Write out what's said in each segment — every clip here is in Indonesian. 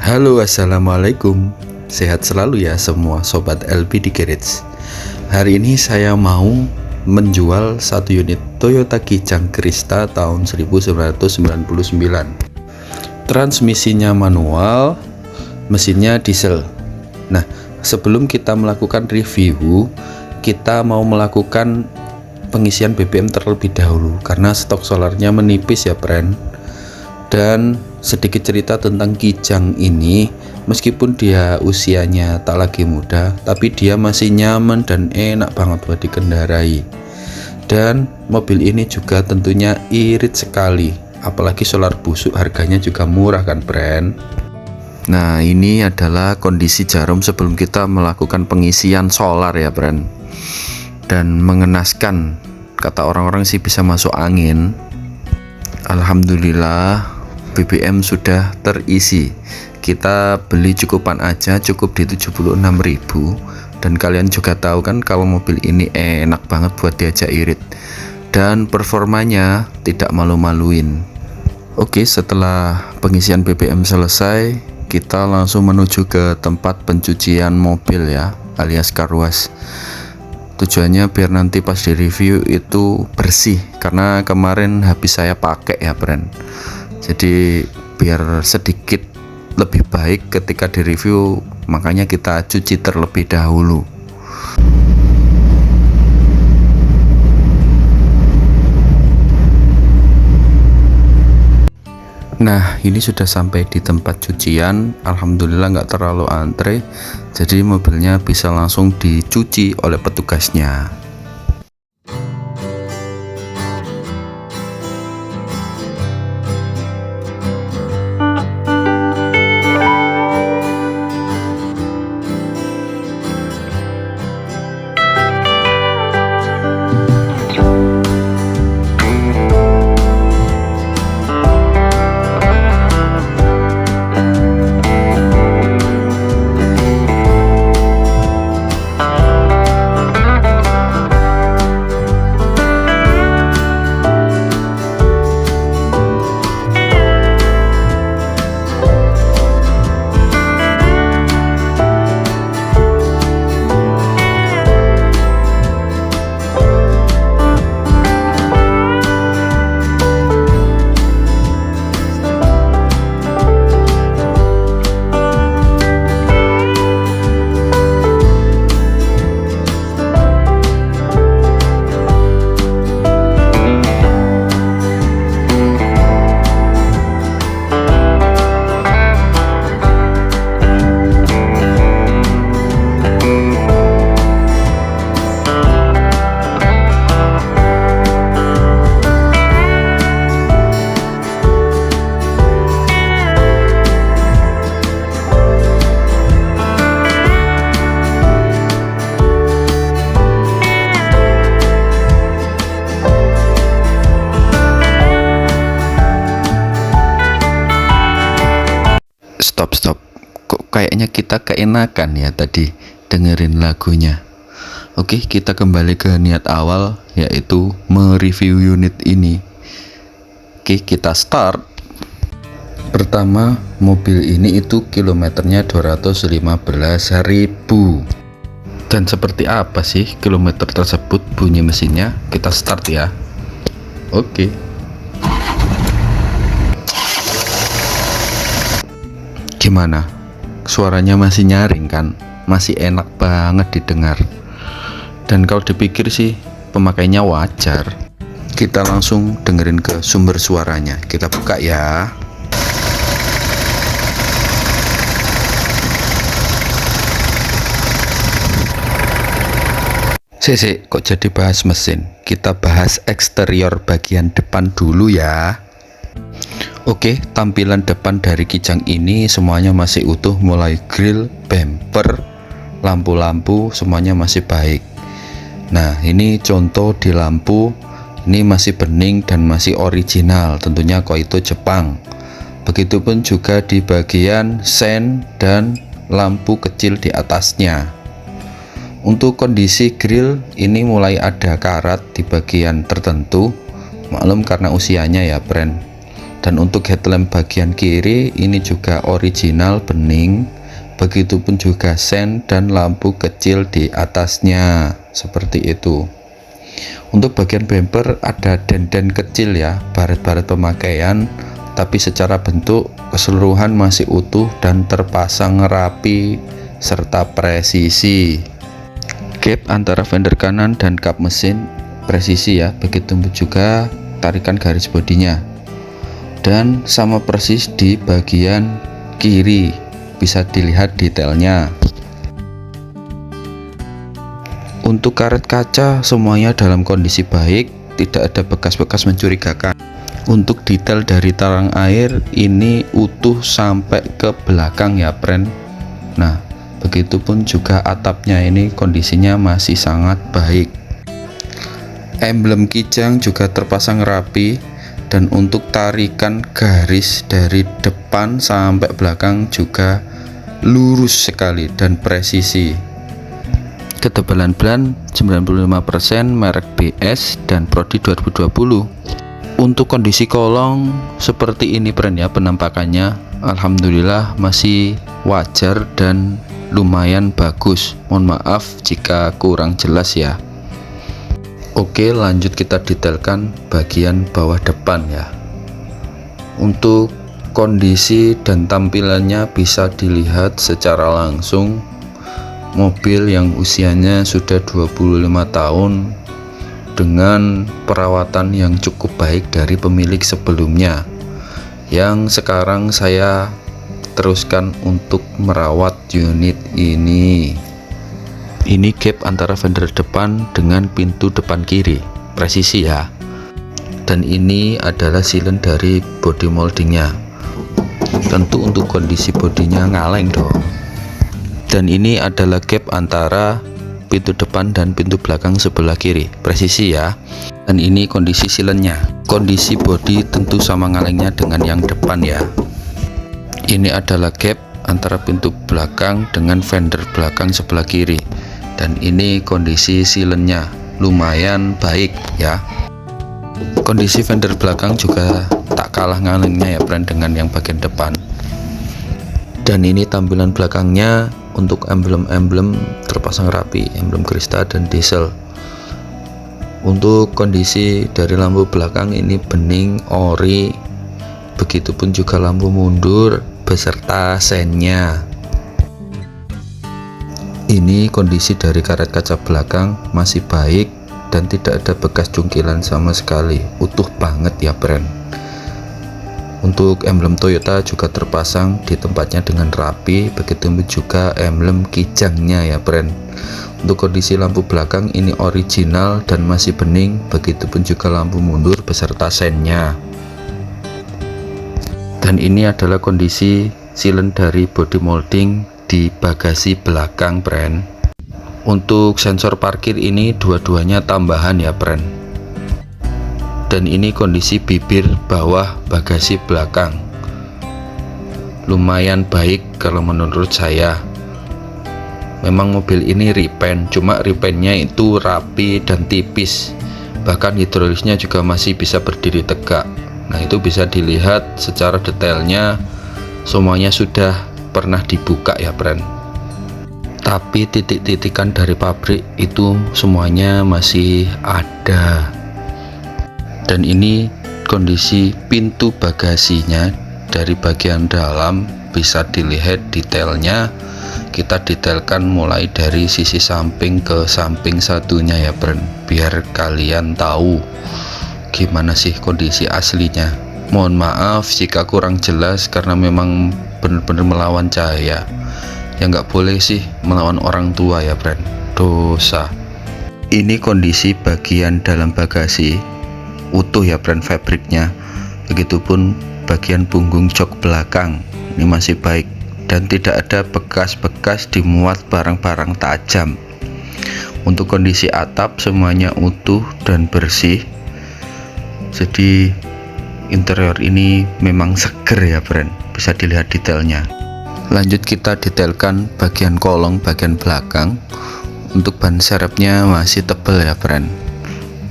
Halo, assalamualaikum. Sehat selalu ya semua sobat LP di Garage. Hari ini saya mau menjual satu unit Toyota Kijang Krista tahun 1999. Transmisinya manual, mesinnya diesel. Nah, sebelum kita melakukan review, kita mau melakukan pengisian BBM terlebih dahulu karena stok solarnya menipis ya friend. Dan sedikit cerita tentang Kijang ini, meskipun dia usianya tak lagi muda, tapi dia masih nyaman dan enak banget buat dikendarai. Dan mobil ini juga tentunya irit sekali, apalagi solar busuk harganya juga murah kan friend. Nah, ini adalah kondisi jarum sebelum kita melakukan pengisian solar ya friend. Dan mengenaskan, kata orang-orang sih bisa masuk angin. Alhamdulillah BBM sudah terisi. Kita beli cukupan aja, cukup di 76.000. Dan kalian juga tahu kan kalau mobil ini enak banget buat diajak irit. Dan performanya tidak malu-maluin. Oke, setelah pengisian BBM selesai, kita langsung menuju ke tempat pencucian mobil ya, alias car wash. Tujuannya biar nanti pas di review itu bersih, karena kemarin habis saya pakai ya friend. Jadi biar sedikit lebih baik ketika di review, makanya kita cuci terlebih dahulu. Nah, ini sudah sampai di tempat cucian. Alhamdulillah nggak terlalu antre, jadi mobilnya bisa langsung dicuci oleh petugasnya. Stop, kok kayaknya kita keenakan ya tadi dengerin lagunya. Oke, kita kembali ke niat awal, yaitu mereview unit ini. Oke, kita start. Pertama, mobil ini itu kilometernya 215.000. Dan seperti apa sih kilometer tersebut bunyi mesinnya? Kita start ya. Oke. Gimana? Suaranya masih nyaring kan? Masih enak banget didengar. Dan kalau dipikir sih pemakainya wajar. Kita langsung dengerin ke sumber suaranya. Kita buka ya. Sik, kok jadi bahas mesin? Kita bahas eksterior bagian depan dulu ya. Oke, tampilan depan dari Kijang ini semuanya masih utuh, mulai grill, bumper, lampu-lampu semuanya masih baik. Nah, ini contoh di lampu, ini masih bening dan masih original, tentunya Koito Jepang. Begitupun juga di bagian sen dan lampu kecil di atasnya. Untuk kondisi grill ini mulai ada karat di bagian tertentu, maklum karena usianya ya friend. Dan untuk headlamp bagian kiri ini juga original bening, begitupun juga sen dan lampu kecil di atasnya seperti itu. Untuk bagian bumper ada den-den kecil ya, baret-baret pemakaian, tapi secara bentuk keseluruhan masih utuh dan terpasang rapi serta presisi. Gap antara fender kanan dan kap mesin presisi ya, begitu juga tarikan garis bodinya. Dan sama persis di bagian kiri, bisa dilihat detailnya. Untuk karet kaca semuanya dalam kondisi baik, tidak ada bekas-bekas mencurigakan. Untuk detail dari tarang air ini utuh sampai ke belakang ya friend. Nah, begitupun juga atapnya ini kondisinya masih sangat baik. Emblem kijang juga terpasang rapi. Dan untuk tarikan garis dari depan sampai belakang juga lurus sekali dan presisi. Ketebalan ban 95%, merek BS dan Prodi 2020. Untuk kondisi kolong seperti ini friend ya, penampakannya alhamdulillah masih wajar dan lumayan bagus. Mohon maaf jika kurang jelas ya. Oke, lanjut kita detailkan bagian bawah depan ya. Untuk kondisi dan tampilannya bisa dilihat secara langsung. Mobil yang usianya sudah 25 tahun dengan perawatan yang cukup baik dari pemilik sebelumnya, yang sekarang saya teruskan untuk merawat unit ini. Ini gap antara fender depan dengan pintu depan kiri, presisi ya. Dan ini adalah silen dari body moldingnya. Tentu untuk kondisi bodinya ngaleng dong. Dan ini adalah gap antara pintu depan dan pintu belakang sebelah kiri, presisi ya. Dan ini kondisi silennya. Kondisi bodi tentu sama ngalengnya dengan yang depan ya. Ini adalah gap antara pintu belakang dengan fender belakang sebelah kiri. Dan ini kondisi silennya lumayan baik ya. Kondisi fender belakang juga tak kalah ngalengnya ya friend dengan yang bagian depan. Dan ini tampilan belakangnya. Untuk emblem-emblem terpasang rapi, emblem Krista dan diesel. Untuk kondisi dari lampu belakang ini bening ori, begitupun juga lampu mundur beserta sennya. Ini kondisi dari karet kaca belakang masih baik dan tidak ada bekas cungkilan sama sekali, utuh banget ya friend. Untuk emblem Toyota juga terpasang di tempatnya dengan rapi, begitu juga emblem kijangnya ya friend. Untuk kondisi lampu belakang ini original dan masih bening, begitupun juga lampu mundur beserta sennya. Dan ini adalah kondisi silen dari body molding di bagasi belakang friend. Untuk sensor parkir ini dua-duanya tambahan ya friend. Dan ini kondisi bibir bawah bagasi belakang lumayan baik kalau menurut saya. Memang mobil ini repaint, cuma repaintnya itu rapi dan tipis, bahkan hidrolisnya juga masih bisa berdiri tegak. Nah itu bisa dilihat secara detailnya, semuanya sudah pernah dibuka ya friend. Tapi titik-titikan dari pabrik itu semuanya masih ada. Dan ini kondisi pintu bagasinya dari bagian dalam bisa dilihat detailnya. Kita detailkan mulai dari sisi samping ke samping satunya ya friend, biar kalian tahu gimana sih kondisi aslinya. Mohon maaf jika kurang jelas karena memang benar-benar melawan cahaya. Ya nggak boleh sih melawan orang tua ya friend, dosa. Ini kondisi bagian dalam bagasi utuh ya friend, fabriknya. Begitupun bagian punggung jok belakang ini masih baik dan tidak ada bekas-bekas dimuat barang-barang tajam. Untuk kondisi atap semuanya utuh dan bersih, jadi interior ini memang seger ya friend, bisa dilihat detailnya. Lanjut kita detailkan bagian kolong bagian belakang. Untuk ban serepnya masih tebal ya friend.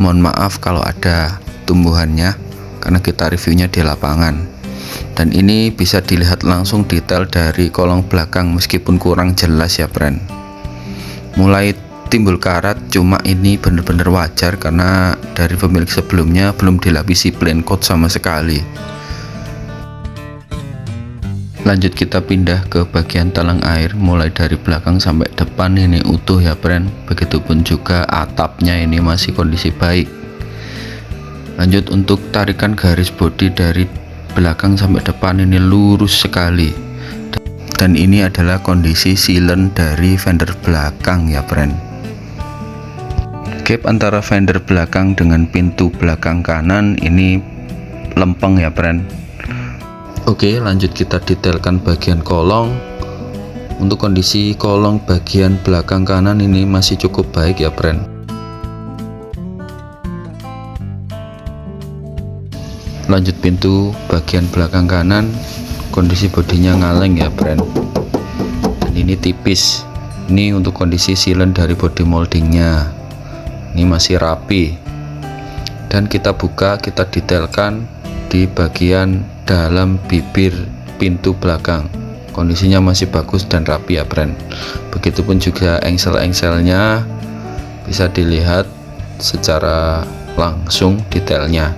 Mohon maaf kalau ada tumbuhannya karena kita reviewnya di lapangan. Dan ini bisa dilihat langsung detail dari kolong belakang meskipun kurang jelas ya friend. Mulai timbul karat, cuma ini bener-bener wajar karena dari pemilik sebelumnya belum dilapisi plain coat sama sekali. Lanjut kita pindah ke bagian talang air, mulai dari belakang sampai depan ini utuh ya friend. Begitupun juga atapnya ini masih kondisi baik. Lanjut untuk tarikan garis bodi dari belakang sampai depan ini lurus sekali. Dan ini adalah kondisi silen dari fender belakang ya friend. Gap antara fender belakang dengan pintu belakang kanan ini lempeng ya friend. Oke, lanjut kita detailkan bagian kolong. Untuk kondisi kolong bagian belakang kanan ini masih cukup baik ya friend. Lanjut pintu bagian belakang kanan, kondisi bodinya ngaleng ya friend. Dan ini tipis. Ini untuk kondisi silen dari body moldingnya. Ini masih rapi. Dan kita buka, kita detailkan di bagian dalam bibir pintu belakang. Kondisinya masih bagus dan rapi ya friend. Begitupun juga engsel-engselnya bisa dilihat secara langsung detailnya.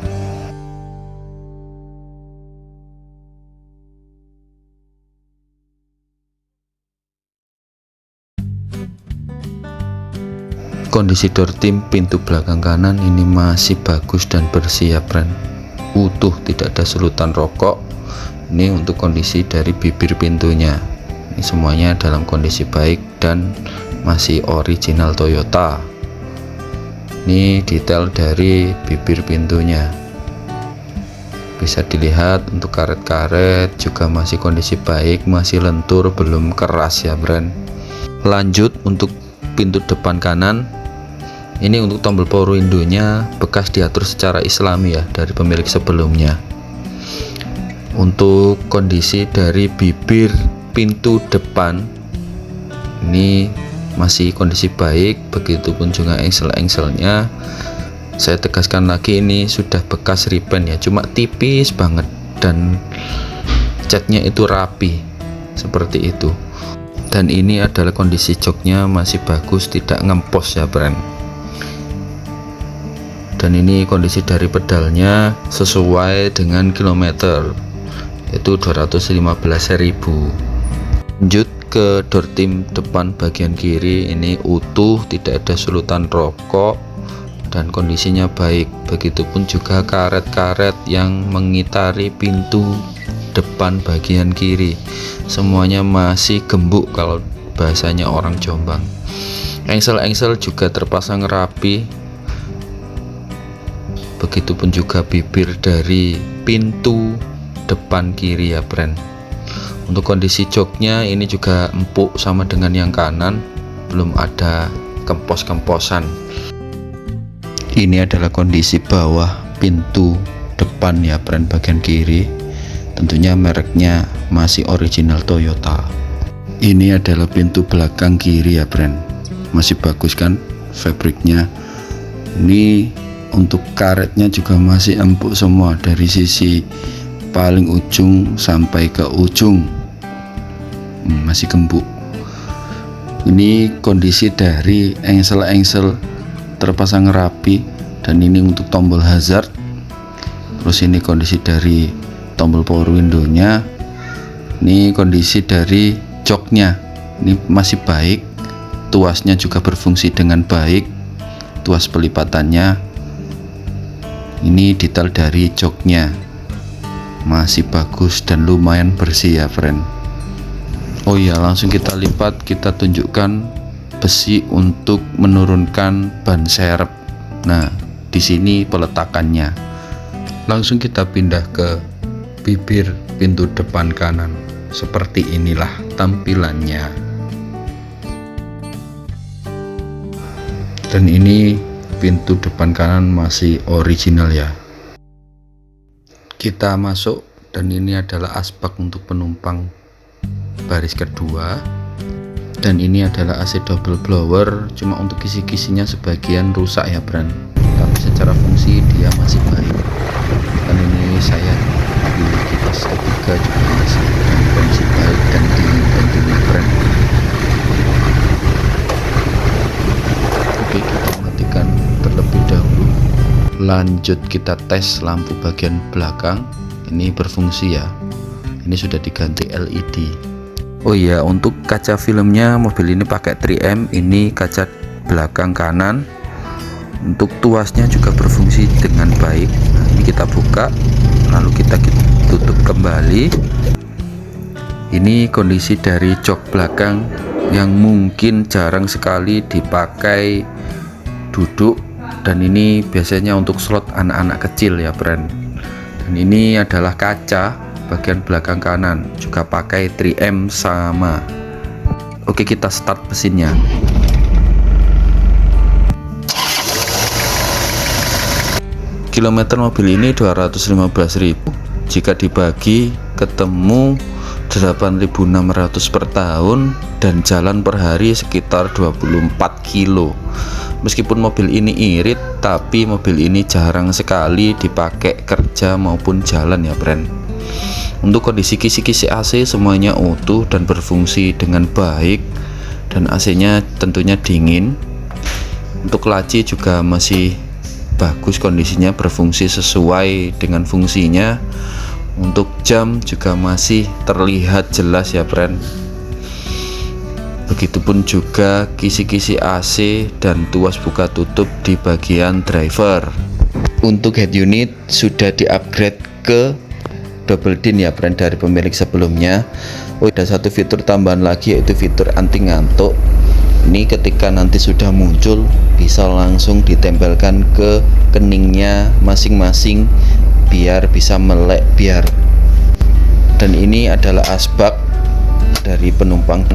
Kondisi door trim pintu belakang kanan ini masih bagus dan bersih ya friend. Utuh, tidak ada sulutan rokok. Ini untuk kondisi dari bibir pintunya. Ini semuanya dalam kondisi baik dan masih original Toyota. Ini detail dari bibir pintunya. Bisa dilihat untuk karet-karet juga masih kondisi baik, masih lentur, belum keras ya friend. Lanjut untuk pintu depan kanan. Ini untuk tombol power window-nya bekas diatur secara islami ya dari pemilik sebelumnya. Untuk kondisi dari bibir pintu depan ini masih kondisi baik, begitupun juga engsel-engselnya. Saya tegaskan lagi, ini sudah bekas repaint ya, cuma tipis banget dan catnya itu rapi seperti itu. Dan ini adalah kondisi joknya masih bagus, tidak ngempos ya friend. Dan ini kondisi dari pedalnya sesuai dengan kilometer, yaitu 215.000. Lanjut ke door trim depan bagian kiri, ini utuh, tidak ada sulutan rokok dan kondisinya baik. Begitupun juga karet-karet yang mengitari pintu depan bagian kiri, semuanya masih gembuk kalau bahasanya orang Jombang. Engsel-engsel juga terpasang rapi. Begitupun juga bibir dari pintu depan kiri ya friend. Untuk kondisi joknya ini juga empuk sama dengan yang kanan, belum ada kempos-kemposan. Ini adalah kondisi bawah pintu depan ya friend bagian kiri. Tentunya mereknya masih original Toyota. Ini adalah pintu belakang kiri ya friend, masih bagus kan fabriknya. Ini untuk karetnya juga masih empuk semua dari sisi paling ujung sampai ke ujung, masih gembuk. Ini kondisi dari engsel-engsel terpasang rapi, dan ini untuk tombol hazard. Terus ini kondisi dari tombol power window-nya. Ini kondisi dari joknya, ini masih baik. Tuasnya juga berfungsi dengan baik, tuas pelipatannya. Ini detail dari joknya masih bagus dan lumayan bersih ya friend. Oh iya, langsung kita lipat, kita tunjukkan besi untuk menurunkan ban serep. Nah, di sini peletakannya. Langsung kita pindah ke bibir pintu depan kanan. Seperti inilah tampilannya. Dan ini pintu depan kanan masih original ya. Kita masuk, dan ini adalah asbak untuk penumpang baris kedua. Dan ini adalah AC double blower, cuma untuk kisi-kisinya sebagian rusak ya Bran, tapi secara fungsi dia masih baik. Dan ini saya di kipas ketiga juga masih dalam kondisi baik dan dingin friend. Oke, kita matikan terlebih dahulu. Lanjut kita tes lampu bagian belakang. Ini berfungsi ya, ini sudah diganti LED. Oh iya, untuk kaca filmnya mobil ini pakai 3M. Ini kaca belakang kanan. Untuk tuasnya juga berfungsi dengan baik. Nah, ini kita buka, lalu kita tutup kembali. Ini kondisi dari jok belakang yang mungkin jarang sekali dipakai duduk, dan ini biasanya untuk slot anak-anak kecil ya friend. Dan ini adalah kaca bagian belakang kanan, juga pakai 3M sama. Oke, kita start mesinnya. Kilometer mobil ini 215.000. Jika dibagi ketemu 8.600 per tahun, dan jalan per hari sekitar 24 kilo. Meskipun mobil ini irit, tapi mobil ini jarang sekali dipakai kerja maupun jalan ya friend. Untuk kondisi kisi-kisi AC semuanya utuh dan berfungsi dengan baik, dan AC-nya tentunya dingin. Untuk laci juga masih bagus kondisinya, berfungsi sesuai dengan fungsinya. Untuk jam juga masih terlihat jelas ya friend. Begitupun juga kisi-kisi AC dan tuas buka tutup di bagian driver. Untuk head unit sudah di-upgrade ke double din ya friend dari pemilik sebelumnya. Oh, ada satu fitur tambahan lagi, yaitu fitur anti ngantuk. Ini ketika nanti sudah muncul bisa langsung ditempelkan ke keningnya masing-masing biar bisa melek dan ini adalah asbak dari penumpang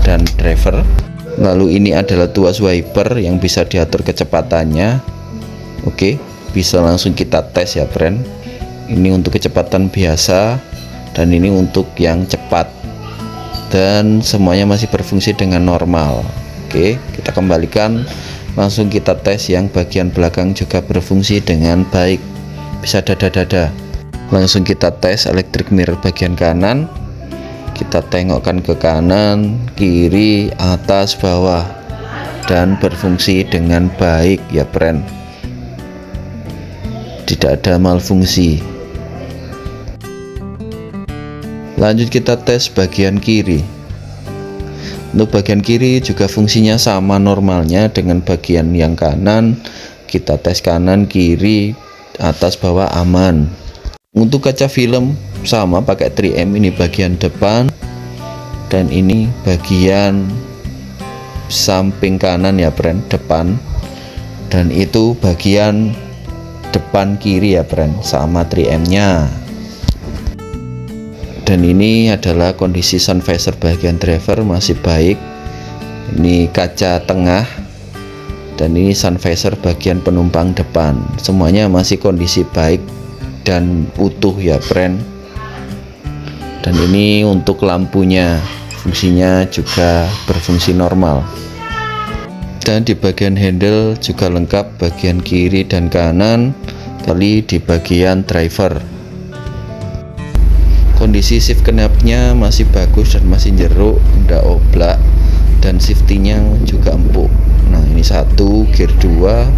dan driver. Lalu ini adalah tuas wiper yang bisa diatur kecepatannya. Oke, bisa langsung kita tes ya friend. Ini untuk kecepatan biasa dan ini untuk yang cepat, dan semuanya masih berfungsi dengan normal. Oke, kita kembalikan, langsung kita tes yang bagian belakang juga berfungsi dengan baik, bisa dada-dada. Langsung kita tes electric mirror bagian kanan. Kita tengokkan ke kanan, kiri, atas, bawah, dan berfungsi dengan baik ya friend. Tidak ada malfungsi. Lanjut kita tes bagian kiri. Untuk bagian kiri juga fungsinya sama normalnya dengan bagian yang kanan. Kita tes kanan, kiri, atas, bawah aman. Untuk kaca film sama pakai 3M. Ini bagian depan dan ini bagian samping kanan ya friend, depan, dan itu bagian depan kiri ya friend, sama 3M nya. Dan ini adalah kondisi sun visor bagian driver masih baik. Ini kaca tengah, dan ini sun visor bagian penumpang depan, semuanya masih kondisi baik dan utuh ya friend. Dan ini untuk lampunya, fungsinya juga berfungsi normal. Dan di bagian handle juga lengkap, bagian kiri dan kanan, kali di bagian driver. Kondisi shift knapnya masih bagus dan masih jeruk, tidak oblak, dan safety-nya juga empuk. Nah, ini 1, gear 2,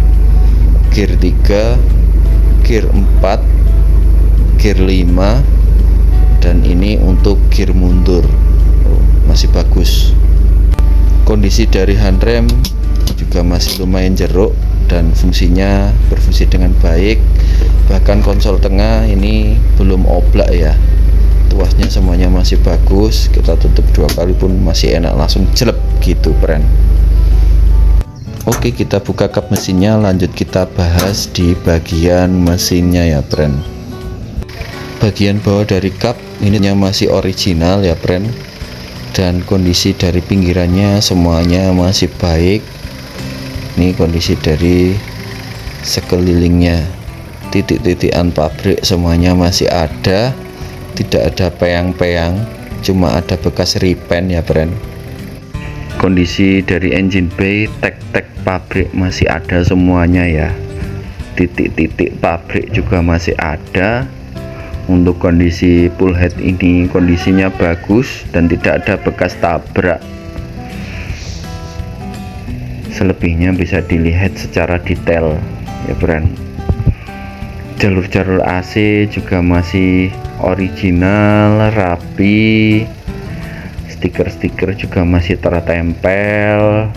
gear 3, gear 4, gear 5, dan ini untuk gear mundur. Masih bagus. Kondisi dari handrem juga masih lumayan jeruk dan fungsinya berfungsi dengan baik. Bahkan konsol tengah ini belum oblak ya, tuasnya semuanya masih bagus. Kita tutup 2 kali pun masih enak, langsung jelek gitu friend. Oke, kita buka kap mesinnya, lanjut kita bahas di bagian mesinnya ya friend. Bagian bawah dari kap ini masih original ya friend, dan kondisi dari pinggirannya semuanya masih baik. Ini kondisi dari sekelilingnya, titik-titikan pabrik semuanya masih ada, tidak ada peyang-peyang, cuma ada bekas repaint ya friend. Kondisi dari engine bay, tek-tek pabrik masih ada semuanya ya, titik-titik pabrik juga masih ada. Untuk kondisi full head ini kondisinya bagus dan tidak ada bekas tabrak. Selebihnya bisa dilihat secara detail ya friend. Jalur-jalur AC juga masih original, rapi. Stiker-stiker juga masih tertempel.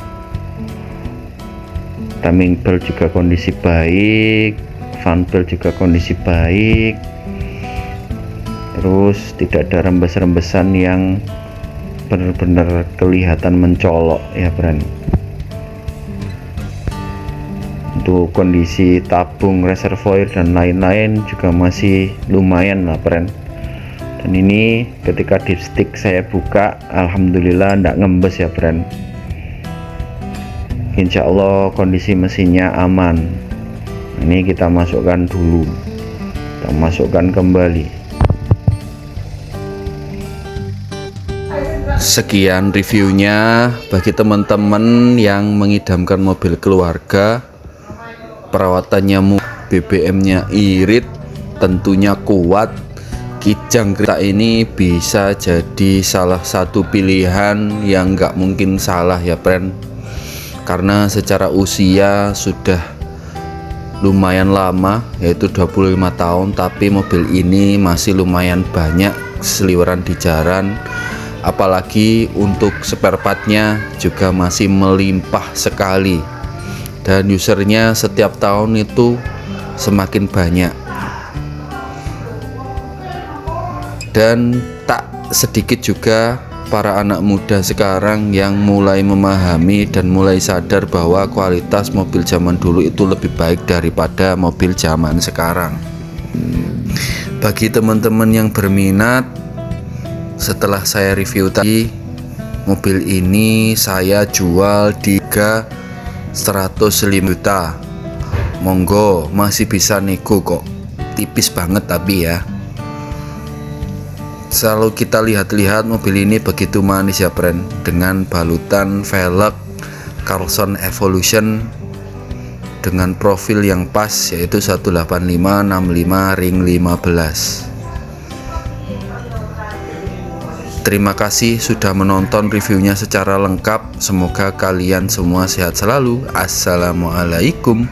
Timing belt juga kondisi baik, fan belt juga kondisi baik. Terus tidak ada rembes-rembesan yang benar-benar kelihatan mencolok ya friend. Untuk kondisi tabung, reservoir dan lain-lain juga masih lumayan lah friend. Dan ini ketika dipstick saya buka, alhamdulillah tidak ngembes ya friend. Insya Allah kondisi mesinnya aman. Ini kita masukkan dulu, kita masukkan kembali. Sekian reviewnya bagi teman-teman yang mengidamkan mobil keluarga. Perawatannya BBM-nya irit, tentunya kuat. Kijang kereta ini bisa jadi salah satu pilihan yang nggak mungkin salah ya friend, karena secara usia sudah lumayan lama, yaitu 25 tahun, tapi mobil ini masih lumayan banyak seliweran di jalan. Apalagi untuk spare partnya juga masih melimpah sekali, dan usernya setiap tahun itu semakin banyak. Dan tak sedikit juga para anak muda sekarang yang mulai memahami dan mulai sadar bahwa kualitas mobil zaman dulu itu lebih baik daripada mobil zaman sekarang. Bagi teman-teman yang berminat, setelah saya review tadi, mobil ini saya jual di 105 juta. Monggo, masih bisa nego kok, tipis banget tapi ya. Kalau kita lihat-lihat, mobil ini begitu manis ya friend, dengan balutan velg Carlson Evolution dengan profil yang pas, yaitu 185/65 ring 15. Terima kasih sudah menonton reviewnya secara lengkap. Semoga kalian semua sehat selalu. Assalamualaikum.